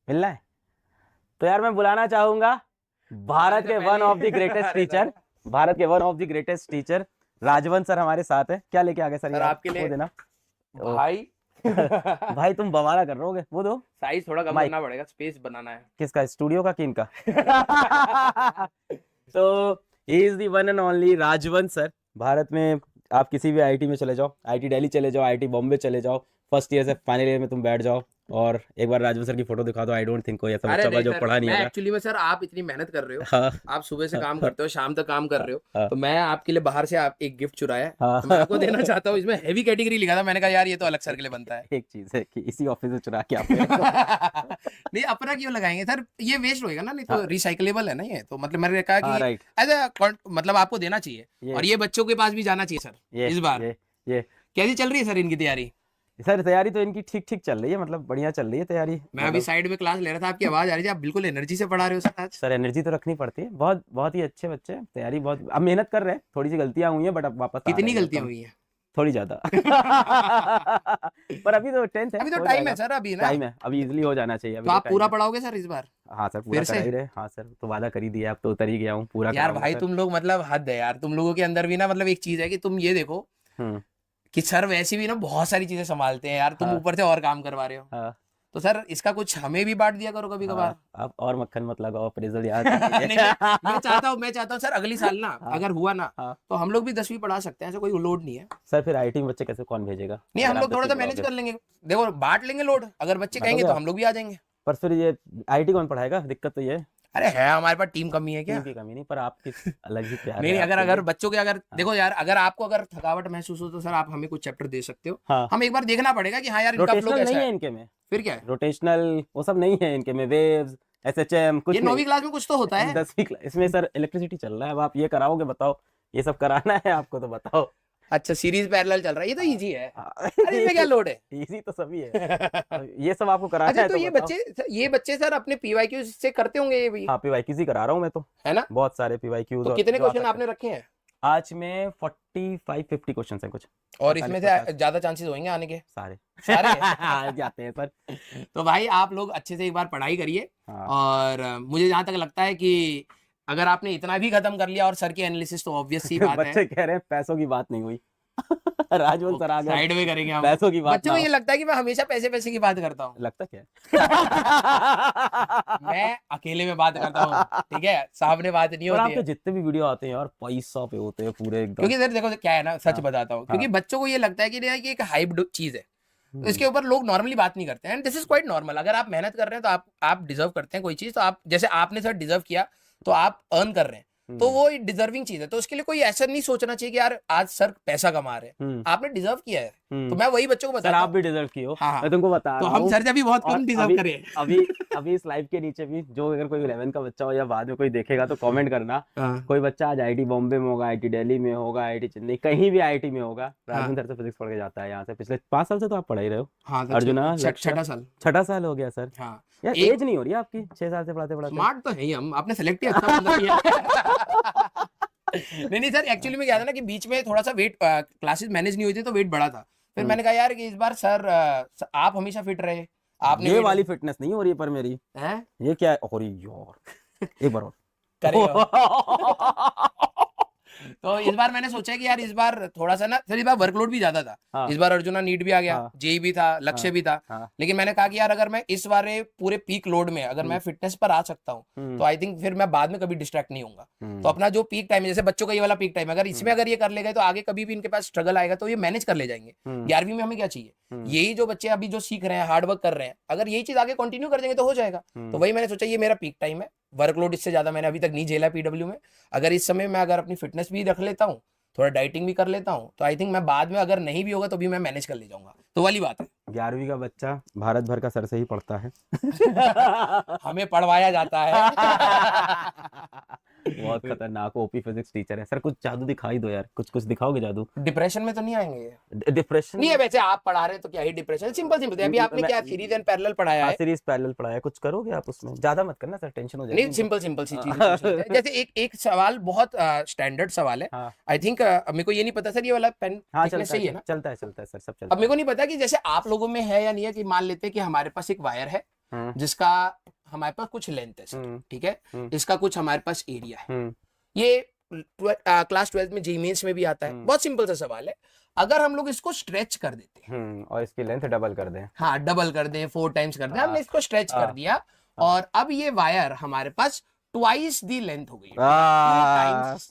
मिलना है तो यार मैं बुलाना चाहूंगा भारत के one of the greatest teacher, Bharat के one of the greatest teacher Rajvansh sir हमारे साथ है। क्या लेके आ गए सर? सर आपके लिए वो देना भाई भाई तुम बवाला कर रहे होगे, वो दो। साइज थोड़ा कम माइक करना पड़ेगा, स्पेस बनाना है। किसका, स्टूडियो का कि इनका? तो he is the one and only राजवंश सर। भारत में आप किसी भी आईआईटी में चले जाओ, आईआईटी दिल्ली चले जाओ, आईआईटी बॉम्बे चले जाओ, फर्स्ट ईयर से फाइनल ईयर में तुम बैठ जाओ और एक बार राजवंश सर की फोटो दिखा दो, आई डोंट थिंक कोई ऐसा बच्चा होगा जो पढ़ा नहीं मैं होगा। एक्चुअली में सर, आप इतनी मेहनत कर रहे हो, हाँ आप सुबह से काम करते हो, शाम तक काम कर रहे हो, हाँ। तो मैं आपके लिए बाहर से आप एक गिफ्ट चुराया है, हाँ। तो मैं आपको देना चाहता हूँ। इसमें हैवी कैटेगरी लिखा था, मैंने कहा यार ये तो अलग सर के लिए बनता है। एक चीज है कि इसी ऑफिस से चुरा के आप नहीं, अपना क्यों लगाएंगे सर, ये वेस्ट होएगा ना, नहीं तो रिसाइकलेबल है ना ये, तो मतलब मैंने कहा कि राइट, एज अ मतलब आपको देना चाहिए, और ये बच्चों के पास भी जाना चाहिए सर। इस बार ये कैसी चल रही है सर इनकी तैयारी? सर तैयारी तो इनकी ठीक ठीक चल रही है, मतलब बढ़िया चल रही है तैयारी। मैं अभी साइड में क्लास ले रहा था, आपकी आवाज आ रही थी, आप बिल्कुल एनर्जी से पढ़ा रहे हो सर आज। सर एनर्जी तो रखनी पड़ती है, बहुत बहुत ही अच्छे बच्चे हैं, तैयारी बहुत, अब मेहनत कर रहे हैं, थोड़ी सी गलतियां हुई हैं बट अब वापस कितनी गलतियां हुई हैं? थोड़ी ज्यादा। पर अभी तो 10th है, अभी तो टाइम है सर, अभी ना टाइम है, अभी इजीली हो जाना चाहिए। तो आप पूरा पढ़ाओगे सर इस बार? हाँ सर पूरा करा ही रहे। हाँ सर तो वादा कर ही दिया, अब तो उतर ही गया हूँ पूरा। यार भाई तुम लोग मतलब हद है यार, तुम लोगों के अंदर भी ना मतलब एक चीज है कि तुम ये देखो कि सर वैसे भी ना बहुत सारी चीजें संभालते हैं यार, तुम ऊपर से और काम करवा रहे हो। तो सर इसका कुछ हमें भी बांट दिया करो कभी कभार। आप और मक्खन मत लगाओ, अप्रेजल याद। मैं चाहता हूँ सर अगली साल ना अगर हुआ ना तो हम लोग भी 10वीं पढ़ा सकते हैं, ऐसा कोई लोड नहीं है सर। फिर आईटी में बच्चे कैसे, कौन भेजेगा? नहीं, हम लोग थोड़ा सा मैनेज कर लेंगे, देखो बांट लेंगे लोड, अगर बच्चे कहेंगे तो हम लोग भी आ जाएंगे। पर फिर ये आईटी कौन पढ़ाएगा? दिक्कत तो ये है। अरे है, हमारे पास टीम कमी है क्या? टीम की कमी नहीं, पर आपकी अलग ही प्यार नहीं है। अगर बच्चों के अगर देखो यार, अगर आपको अगर थकावट महसूस हो तो सर आप हमें कुछ चैप्टर दे सकते हो। हाँ। हम एक बार देखना पड़ेगा कि हाँ यार इनका फ्लो रोटेशनल कैसा नहीं है है इनके में। फिर क्या है? रोटेशनल वो सब नहीं है इनके में, वेव्स एसएचएम कुछ ये 9वीं क्लास में कुछ तो होता है। 10वीं क्लास इसमें सर इलेक्ट्रिसिटी चल रहा है। अब आप ये कराओगे बताओ, ये सब कराना है आपको तो बताओ। अच्छा सीरीज पैरेलल चल रहा है, ये तो इजी है। अरे इसमें क्या लोड है? इजी तो सभी है। ये सब आपको कराना अच्छा है तो बताओ। ये बच्चे सर अपने पीवाईक्यू से करते होंगे ये भी? हाँ पीवाईक्यूज ही करा रहा हूँ मैं तो, है ना, बहुत सारे पीवाईक्यूज। तो कितने क्वेश्चन आपने रखे हैं आज में? 45-50 क्वेश्चन है कुछ, और इसमें से ज्यादा चांसेस होंगे आने के? सारे सारे जाते हैं सर। तो भाई आप लोग अच्छे से एक बार पढ़ाई करिए। हाँ। और मुझे जहां तक लगता है कि अगर आपने इतना भी खत्म कर लिया और सर की एनालिसिस, तो ऑब्वियस सी बात है बच्चे कह रहे हैं पैसों की बात नहीं हुई। राजवंश सर आ गए, साइड में करेंगे हम, पैसों की बात। बच्चों को ये लगता है कि मैं हमेशा पैसे पैसे की बात करता हूँ। लगता क्या मैं अकेले में बात करता हूँ, ठीक है, सामने बात नहीं और होती आपके है। जितने भी वीडियो आते हैं यार पैसा पे होते हैं पूरे एकदम। क्योंकि सर देखो क्या है ना, सच बताता हूँ, क्योंकि हाँ। बच्चों को ये लगता है कि नहीं ये एक हाइप चीज है, तो इसके ऊपर लोग नॉर्मली बात नहीं करते हैं, and this is quite normal. अगर आप मेहनत कर रहे हैं तो आप डिजर्व करते हैं कोई चीज, तो आप जैसे आपने सर डिजर्व किया तो आप अर्न कर रहे हैं, तो वो डिजर्विंग चीज है। तो उसके लिए कोई ऐसा नहीं सोचना चाहिए कि यार आज सर पैसा कमा रहे हैं, आपने डिजर्व किया है। तो मैं वही बच्चों को सर आप भी डिजर्व किए हो। हाँ। मैं तुमको बता तो रहा हम हूँ। सर से भी बहुत कम डिजर्व करें। अभी इस लाइव के नीचे भी जो अगर कोई 11 का बच्चा हो या बाद में कोई देखेगा तो कमेंट करना। कोई बच्चा आज आईआईटी बॉम्बे में होगा, आईआईटी दिल्ली में होगा, आईआईटी चेन्नई, कहीं भी आईआईटी में होगा, राजवंश सर से फिजिक्स पढ़ के जाता है यहाँ से। पिछले 5 साल से तो आप पढ़ा ही रहे हो। अर्जुना छठा साल हो गया सर। यार एज नहीं हो रही आपकी, 6 साल से पढ़ाते पढ़ाते। स्मार्ट तो है ही हम, आपने सेलेक्ट ही अच्छा बंदा किया। नहीं सर, एक्चुअली में क्या था ना कि बीच में थोड़ा सा वेट, क्लासेस मैनेज नहीं हुई थी तो वेट बढ़ा था। फिर मैंने कहा यार कि इस बार सर आप हमेशा फिट रहे, आपने ये वाली फिटनेस नहीं हो रही है पर मेरी है, ये क्या है हो रही यार। एक बार और करेगा। तो इस बार मैंने सोचा कि यार इस बार थोड़ा सा ना सर, इस बार वर्कलोड भी ज्यादा था। हाँ। इस बार अर्जुना नीट भी आ गया, हाँ। जेई भी था, लक्ष्य भी था। हाँ। लेकिन मैंने कहा कि यार अगर मैं इस बार पूरे पीक लोड में अगर मैं फिटनेस पर आ सकता हूँ तो आई थिंक फिर मैं बाद में कभी डिस्ट्रैक्ट नहीं होऊंगा। तो अपना जो पीक टाइम है, जैसे बच्चों का ये वाला पीक टाइम, अगर इसमें अगर ये कर ले गए तो आगे कभी भी इनके पास स्ट्रगल आएगा तो ये मैनेज कर ले जाएंगे। 11वीं में हमें क्या चाहिए, यही जो बच्चे अभी जो सीख रहे हैं, हार्डवर्क कर रहे हैं, अगर यही चीज आगे कंटिन्यू कर देंगे तो हो जाएगा। तो वही मैंने सोचा ये मेरा पीक टाइम है, वर्कलोड इससे ज्यादा मैंने अभी तक नहीं झेला पीडब्ल्यू में। अगर इस समय मैं अगर अपनी फिटनेस भी रख लेता हूँ, थोड़ा डाइटिंग भी कर लेता हूँ, तो आई थिंक मैं बाद में अगर नहीं भी होगा तो भी मैं मैनेज कर ले जाऊंगा। तो वाली बात है, 11वीं का बच्चा भारत भर का सर से ही पढ़ता है। हमें पढ़वाया जाता है। बहुत खतरनाक ओपी फिजिक्स टीचर है सर। कुछ जादू दिखाई दो यार, कुछ दिखाओगे जादू। डिप्रेशन में तो नहीं आएंगे? डिप्रेशन नहीं है वैसे, आप पढ़ा रहे हैं तो क्या ही डिप्रेशन, सिंपल अभी आपने क्या सीरीज एंड पैरेलल पढ़ाया है? सीरीज पैरेलल पढ़ाया, कुछ करोगे आप उसमें, ज्यादा मत करना सर, टेंशन हो जाएगी। नहीं सिंपल सी चीज। जैसे एक सवाल बहुत स्टैंडर्ड सवाल है, आई थिंक मेरे को ये नहीं पता सर ये वाला पेन सही है ना? चलता है सर, सब चलता है। अब मेरे को नहीं पता कि जैसे आप लोगों में है या नहीं है, कि मान लेते हैं कि हमारे पास एक वायर है जिसका हमारे पास कुछ लेंथ है सर, ठीक है, इसका कुछ हमारे पास एरिया है। ये क्लास 12 में जेईई मेंस में भी आता है। बहुत सिंपल सा सवाल है, अगर हम लोग इसको स्ट्रेच कर देते हैं और इसकी लेंथ डबल कर दें, हाँ डबल कर दें, 4 टाइम्स कर दें, हमने इसको स्ट्रेच कर दिया और अब ये वायर हमारे पास ट्वाइस दी लेंथ हो गई है, 2 टाइम्स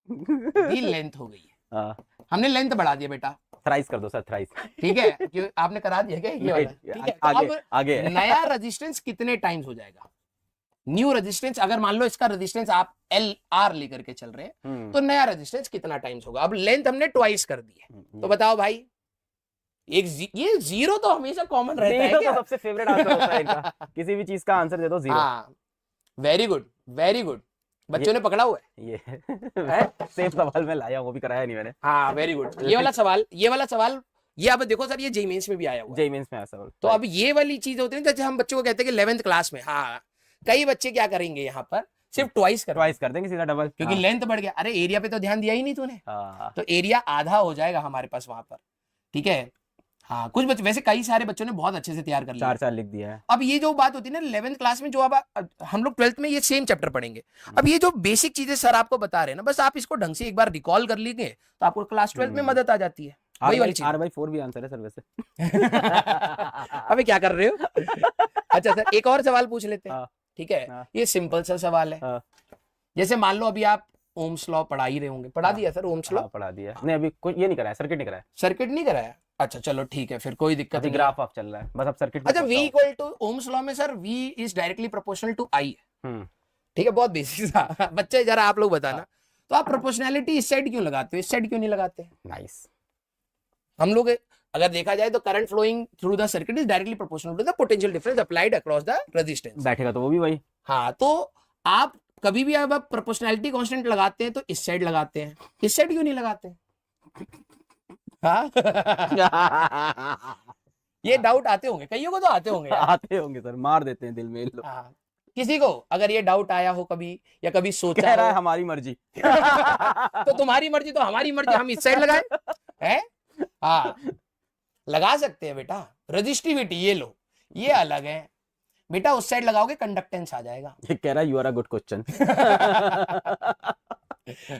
दी लेंथ हो गई है। हमने लेंथ बढ़ा दिया बेटा, थ्राइस कर दो सर, थ्राइस। ठीक है, क्यों आपने करा दिया क्या ये वाला? ठीक है, आगे, तो अब आगे। नया रेजिस्टेंस कितने टाइम्स हो जाएगा? न्यू रेजिस्टेंस, अगर मान लो इसका रेजिस्टेंस आप LR लेकर के चल रहे हैं तो नया रेजिस्टेंस कितना टाइम्स होगा? अब लेंथ हमने ट्वाइस कर दी है, तो बताओ भाई, ये जीरो तो हमेशा कॉमन रहता है क्या? तो सबसे फेवरेट आंसर होता है इनका, किसी भी चीज का आंसर दे दो जीरो। हाँ, वेरी गुड, वेरी गुड, बच्चों ने पकड़ा हुआ है ये सेम सवाल मैं लाया, वो भी कराया नहीं मैंने। हाँ वेरी गुड। ये वाला सवाल ये आप देखो सर, ये जेईई मेंस में भी आया हुआ है। जेईई मेंस में आया सवाल। तो अब ये वाली चीज होती है जैसे हम बच्चों को कहते हैं कि 11th क्लास में, हाँ कई बच्चे क्या करेंगे यहाँ पर सिर्फ ट्वाइस कर देंगे सीधा डबल, क्योंकि लेंथ बढ़ गया। अरे एरिया पे तो ध्यान दिया ही नहीं तूने, तो एरिया आधा हो जाएगा हमारे पास वहां पर, ठीक है। हाँ कुछ बच्चे, वैसे कई सारे बच्चों ने बहुत अच्छे से तैयार कर लिया, 4 लिख दिया है। अब ये जो बात होती है ना 11th क्लास में, जो अब हम लोग 12th में ये सेम चैप्टर पढ़ेंगे। अब ये जो बेसिक चीजें सर आपको बता रहे हैं ना, बस आप इसको ढंग से एक बार रिकॉल कर लीजिए तो आपको क्लास 12 में मदद आ जाती है। वही वाली चीज। R/4 भी आंसर है सर वैसे। अबे क्या कर रहे हो? अच्छा सर एक और सवाल पूछ लेते हैं, ठीक है। ये सिंपल सा सवाल है, जैसे मान लो अभी आप ओम्स लॉ पढ़ा ही रहे होंगे, पढ़ा दिया सर ओम्स लॉ? पढ़ा दिया नहीं, अभी कोई ये नहीं कराया, सर्किट नहीं कराया। सर्किट नहीं कराया, अच्छा चलो ठीक है, फिर कोई दिक्कत नहीं, ग्राफ ऑफ चल रहा है बस, अब सर्किट। अच्छा V equal to Ohm's law में sir V is directly proportional to I, ठीक है, बहुत बेसिक सा। बच्चे जरा आप लोग बताना, तो आप प्रोपोर्शनैलिटी इस साइड क्यों लगाते हो, इस साइड क्यों नहीं लगाते? नाइस। हम लोग अगर देखा जाए तो current flowing through the circuit is directly proportional to the potential difference applied across the resistance. बैठेगा तो वो भी वही। हाँ, तो आप कभी भी अब प्रोपोर्शनैलिटी कांस्टेंट लगाते हैं तो इस साइड लगाते हैं, इस साइड क्यों नहीं लगाते? हाँ? ये डाउट आते होंगे, कईयों को तो आते होंगे यार। आते होंगे सर, मार देते हैं दिल में लोग। हाँ, किसी को अगर ये डाउट आया हो कभी, या कभी सोचा कह रहा है हमारी मर्जी। तो तुम्हारी मर्जी तो हमारी मर्जी, हम इस साइड लगाए हैं? हाँ लगा सकते हैं बेटा, रजिस्टिविटी ये लो, ये अलग है बेटा, उस साइड लगाओगे कंडक्टेंस आ जाएगा। ये कह रहा है you are a good question.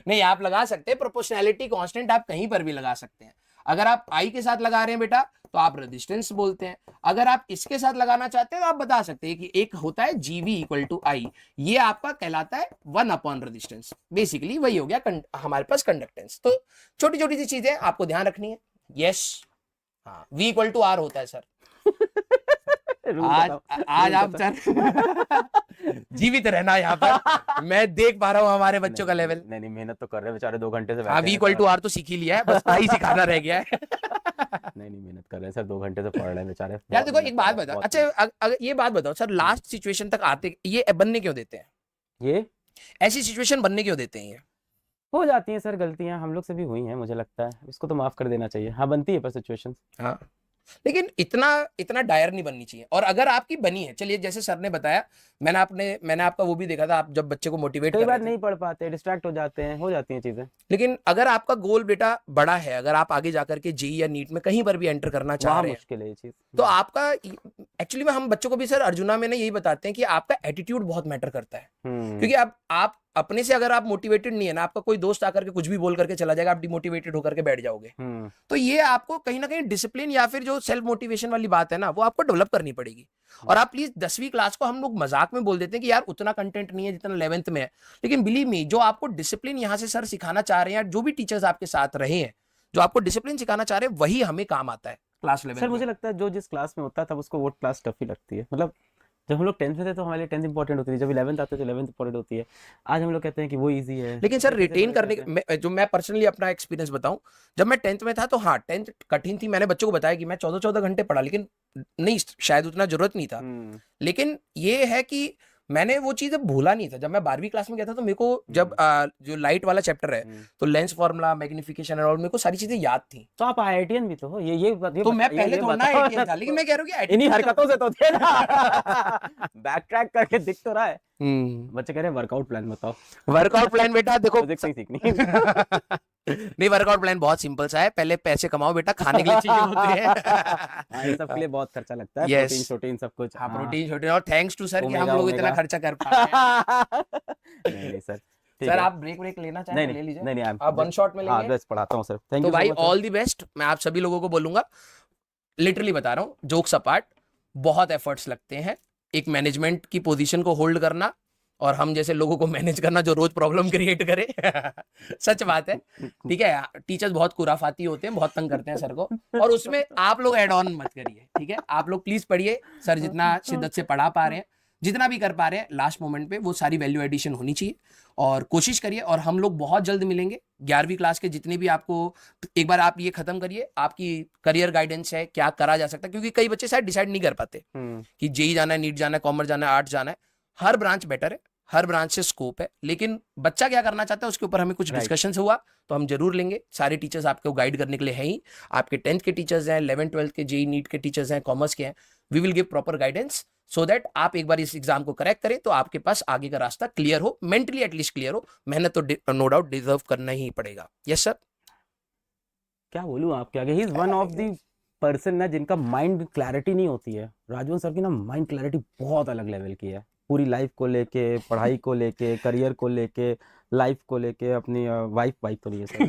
नहीं आप लगा सकते हैं, प्रोपोर्शनैलिटी कांस्टेंट आप कहीं पर भी लगा सकते हैं। अगर आप I के साथ लगा रहे हैं बेटा तो आप रेजिस्टेंस बोलते हैं, अगर आप इसके साथ लगाना चाहते हैं तो आप बता सकते हैं कि एक होता है GV इक्वल टू I, ये आपका कहलाता है 1 रेजिस्टेंस, बेसिकली वही हो गया हमारे पास कंडक्टेंस। तो छोटी छोटी सी चीजें आपको ध्यान रखनी है। यस, हाँ V इक्वल टू R होता है सर। आज आप सर जीवित रहना यहाँ पर, मैं देख पा रहा हूँ हमारे बच्चों का लेवल। नहीं मेहनत तो कर रहे हैं बेचारे, 2 घंटे से। हाँ V इक्वल टू R तो सीख ही लिया है, बस आई सिखाना रह गया है। नहीं मेहनत कर रहे हैं सर, 2 घंटे से पढ़ रहे हैं बेचारे। यार देखो एक बात बताओ, अच्छा अगर ये बात बताओ सर, लास्ट सिचुएशन तक आते ये बनने क्यों देते हैं? ये ऐसी सिचुएशन बनने क्यों देते हैं? ये हो जाती हैं सर गलतियां, हम लोग से भी हुई हैं, मुझे लगता है इसको तो माफ कर देना चाहिए। हाँ बनती है पर सिचुएशन, हाँ लेकिन इतना डायर नहीं बननी चाहिए। और अगर आपकी बनी है, चलिए जैसे सर ने बताया, मैंने आपका वो भी देखा था, आप जब बच्चे को मोटिवेट कई बार नहीं पढ़ पाते, डिस्ट्रैक्ट हो जाते हैं, हो जाती हैं चीजें। लेकिन अगर आपका गोल बेटा बड़ा है, अगर आप आगे जाकर के जेईई या नीट में कहीं पर भी एंटर करना चाह रहे हैं, मुश्किल है ये चीज, तो आपका एक्चुअली में हम बच्चों को भी सर अर्जुना में यही बताते हैं कि आपका एटीट्यूड बहुत मैटर करता है। क्योंकि आप अपने से अगर आप मोटिवेटेड नहीं है ना, आपका कोई दोस्त आकर के कुछ भी बोल करके चला जाएगा, आप डिमोटिवेटेड होकर के बैठ जाओगे। तो ये आपको कहीं ना कहीं डिसिप्लिन या फिर जो सेल्फ मोटिवेशन वाली बात है ना, वो आपको डेवलप करनी पड़ेगी। और आप प्लीज 10वीं क्लास को हम लोग मजाक में बोल देते हैं कि यार उतना कंटेंट नहीं है जितना 11th में है, लेकिन बिलीव मी, जो आपको डिसिप्लिन यहाँ से सर सिखाना चाह रहे हैं, जो भी टीचर्स आपके साथ रहे हैं, जो आपको डिसिप्लिन सिखाना चाह रहे हैं, वही हमें काम आता है क्लास 11 सर। मुझे लगता है जो जिस क्लास में होता है तब उसको वो क्लास टफ ही लगती है। मतलब जब हम लोग 10th में थे तो हमारे लिए 10th इंपॉर्टेंट होती थी, जब 11th आते तो 11th इंपॉर्टेंट होती है। आज हम लोग कहते हैं कि वो इजी है। लेकिन सर रिटेन करने जो मैं पर्सनली अपना एक्सपीरियंस बताऊं, जब मैं 10th में था तो हाँ 10th कठिन थी। मैंने बच्चों को बताया कि मैं 14 घंटे पढ़ा, लेकिन नहीं शायद उतना जरूरत नहीं था। लेकिन ये है कि मैंने वो चीज भूला नहीं था। जब मैं 12वीं क्लास में गया था तो मेरे को जब जो लाइट वाला चैप्टर है तो लेंस फॉर्मूला, मैग्निफिकेशन और मेरे को सारी चीजें याद थी। तो आप IITian भी तो हो, ये तो मैं पहले थोड़ा ना IITian था, लेकिन मैं कह रहा हूँ कि इन्हीं हरकतों से तो थे ना। बैक ट्रैक करके दिख तो रहा है। बच्चे कह रहे हैं वर्कआउट प्लान बताओ। वर्कआउट प्लान बेटा देखो फिजिक्स नहीं सीखनी। नहीं, वर्कआउट प्लान बहुत सिंपल सा है, पहले पैसे कमाओ बेटा, खाने के लिए चीजें होती है। हाँ, इन सब के लिए बहुत खर्चा लगता है, Yes. प्रोटीन शोटीन सब कुछ। हाँ, हाँ, प्रोटीन छोटे, और थैंक्स टू सर कि हम ओमेगा लोग इतना ओमेगा। खर्चा कर पा रहे हैं। नहीं नहीं सर, ठीक सर है। आप ब्रेक ब्रेक लेना चाहें नहीं तो ले नहीं लीजिए, नहीं नहीं, आप वन शॉट में हाँ लेंगे बस पढ़ाता हूँ सर, थैंक तो यू सो भाई much sir. All the best. मैं आप सभी लोगों को बोलूंगा, लिटरली बता रहा हूँ, जोक्स अपार्ट, बहुत एफर्ट्स लगते हैं एक मैनेजमेंट की पोजीशन को होल्ड करना, और हम जैसे लोगों को मैनेज करना जो रोज प्रॉब्लम क्रिएट करे। सच बात है, ठीक है। टीचर्स बहुत खुराफाती होते हैं, बहुत तंग करते हैं सर को, और उसमें आप लोग एड ऑन मत करिए, ठीक है। आप लोग प्लीज पढ़िए, सर जितना शिद्दत से पढ़ा पा रहे हैं, जितना भी कर पा रहे हैं लास्ट मोमेंट पे, वो सारी वैल्यू एडिशन होनी चाहिए, और कोशिश करिए। और हम लोग बहुत जल्द मिलेंगे, 11वीं क्लास के जितने भी आपको, एक बार आप ये खत्म करिए, आपकी करियर गाइडेंस है, क्या करा जा सकता है, क्योंकि कई बच्चे शायद डिसाइड नहीं कर पाते कि जेई जाना है, नीट जाना है, कॉमर्स जाना है, आर्ट्स जाना है। हर ब्रांच बेटर है, हर ब्रांच से स्कोप है, लेकिन बच्चा क्या करना चाहता है उसके ऊपर हमें कुछ डिस्कशन हुआ तो हम जरूर लेंगे। सारे टीचर्स आपको गाइड करने के लिए हैं ही, आपके 10th के टीचर्स हैं, 11th 12th के जेई नीट के टीचर्स हैं, कॉमर्स के हैं। We will give proper guidance so that आप एक बार इस एग्जाम को करेक्ट करें तो आपके पास आगे का रास्ता क्लियर हो, मेंटली एटलीस्ट क्लियर हो। मेहनत तो नो डाउट डिजर्व करना ही पड़ेगा। Yes sir. क्या बोलूं आपके आगे, he is one of the person ना जिनका माइंड क्लैरिटी नहीं होती है। राजवन सर की ना माइंड क्लैरिटी बहुत अलग लेवल की है, पूरी लाइफ को लेके, पढ़ाई को लेके, करियर को लेके, लाइफ को लेके, अपनी वाइफ तो नहीं है सर।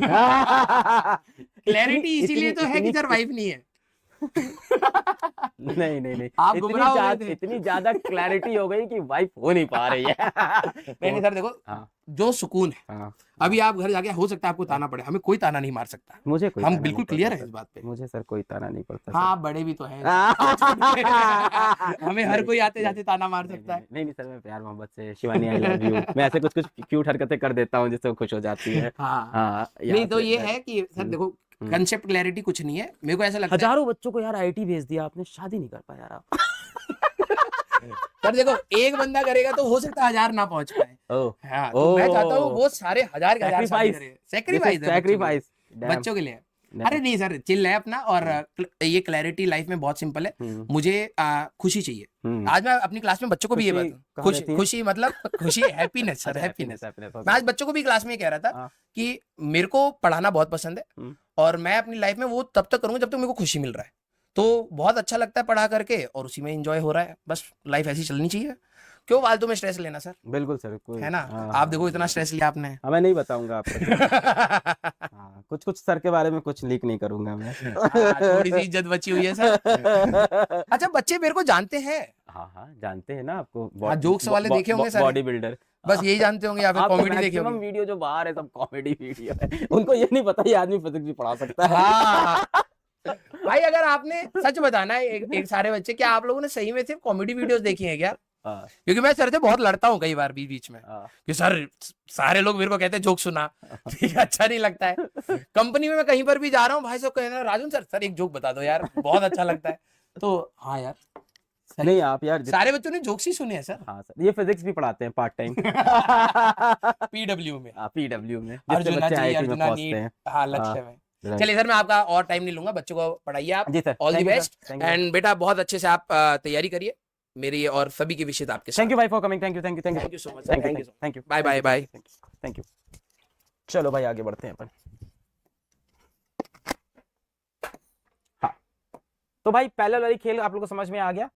क्लैरिटी इसीलिए तो है कि सर वाइफ नहीं है। नहीं नहीं नहीं, आप गुमराह हो गए थे। इतनी ज्यादा क्लैरिटी हो गई कि वाइफ हो नहीं पा रही है। नहीं सर देखो, हाँ जो सुकून है, हाँ, अभी आप घर जाके हो सकता है आपको ताना पड़े, हमें कोई ताना नहीं मार सकता, मुझे कोई हम ताना बिल्कुल नहीं पड़ता क्लियर है सर। इस बात पे। मुझे सर कोई ताना नहीं पड़ता हाँ, सर। बड़े भी तो हैं। हमें हर कोई आते जाते ताना मार सकता है। नहीं नहीं सर, मैं प्यार मोहब्बत से शिवानी आई लव यू, मैं ऐसे कुछ कुछ क्यूट हरकतें कर देता हूँ जिससे वो खुश हो जाती है। हाँ हाँ, नहीं तो ये है कि सर देखो, कंसेप्ट क्लैरिटी कुछ नहीं है, मेरे को ऐसा लगता है। हजारों बच्चों को यार आईटी भेज दिया आपने, शादी नहीं कर पाया यार आप। सर देखो, एक बंदा करेगा तो हो सकता है 1000 ना पहुंच पाए। ओह हाँ, तो मैं चाहता हूँ वो सारे 1000 के 1000 शादी करें। सैक्रिफाइस, सैक्रिफाइस बच्चों के लिए। अरे नहीं सर, चिल है अपना, और ये क्लैरिटी लाइफ में बहुत सिंपल है। मुझे खुशी चाहिए। आज मैं अपनी क्लास में बच्चों को भी ये बात, खुशी मतलब खुशी, हैप्पीनेस सर, हैप्पीनेस। मैं आज बच्चों को भी क्लास में कह रहा था कि मेरे को पढ़ाना बहुत पसंद है, और मैं अपनी लाइफ में वो तब तक करूंगा जब तक मेरे को खुशी मिल रहा है। तो बहुत अच्छा लगता है पढ़ा करके, और उसी में एंजॉय हो रहा है। बस लाइफ ऐसी चलनी चाहिए, क्यों फालतू में स्ट्रेस लेना सर। बिल्कुल सर, कोई है ना। आप देखो इतना स्ट्रेस लिया आपने। मैं नहीं बताऊंगा आपको। कुछ कुछ सर के बारे में कुछ लीक नहीं करूंगा मैं। थोड़ी सी इज्जत बची हुई है सर। अच्छा, बच्चे मेरे को जानते हैं। हाँ जानते हैं ना आपको, जोक्स वाले देखे होंगे सर, बॉडी बिल्डर, बस यही जानते होंगे, या फिर कॉमेडी देखे होंगे। वीडियो जो बाहर है सब कॉमेडी वीडियो है, उनको ये नहीं पता ये आदमी फिजिक्स भी पढ़ा सकता है। हाँ भाई, अगर आपने सच बताना है, एक सारे बच्चे, क्या आप लोगों ने सही में सिर्फ कॉमेडी वीडियोस देखी हैं क्या? क्योंकि मैं सर से बहुत लड़ता हूँ कई बार बीच में कि सर सारे लोग मेरे को कहते हैं जोक सुना, ठीक है, अच्छा नहीं लगता है। कंपनी में मैं कहीं पर भी जा रहा हूँ, भाई साहब कहना राजन सर एक जोक बता दो यार, बहुत अच्छा लगता है। तो हाँ यार, नहीं आप यार सारे बच्चों ने जोक्स ही सुने हैं सर। हाँ सर, ये फिजिक्स भी पढ़ाते हैं पार्ट टाइम। पीडब्ल्यू में, पीडब्ल्यू में, अर्जुना जी, अर्जुना नीट, हाँ लक्ष्य में। चलिए सर, मैं आपका और टाइम नहीं लूंगा, बच्चों को पढ़ाइए आप। जी sir, all the best, and बेटा बहुत अच्छे से आप तैयारी करिए। मेरी और सभी की विशेष आपके साथ। थैंक यू भाई for coming, thank you so much, thank you, bye bye bye, thank you. चलो भाई आगे बढ़ते हैं अपन। हाँ तो भाई पैरेलल वाली खेल आप लोगों को समझ में आ गया।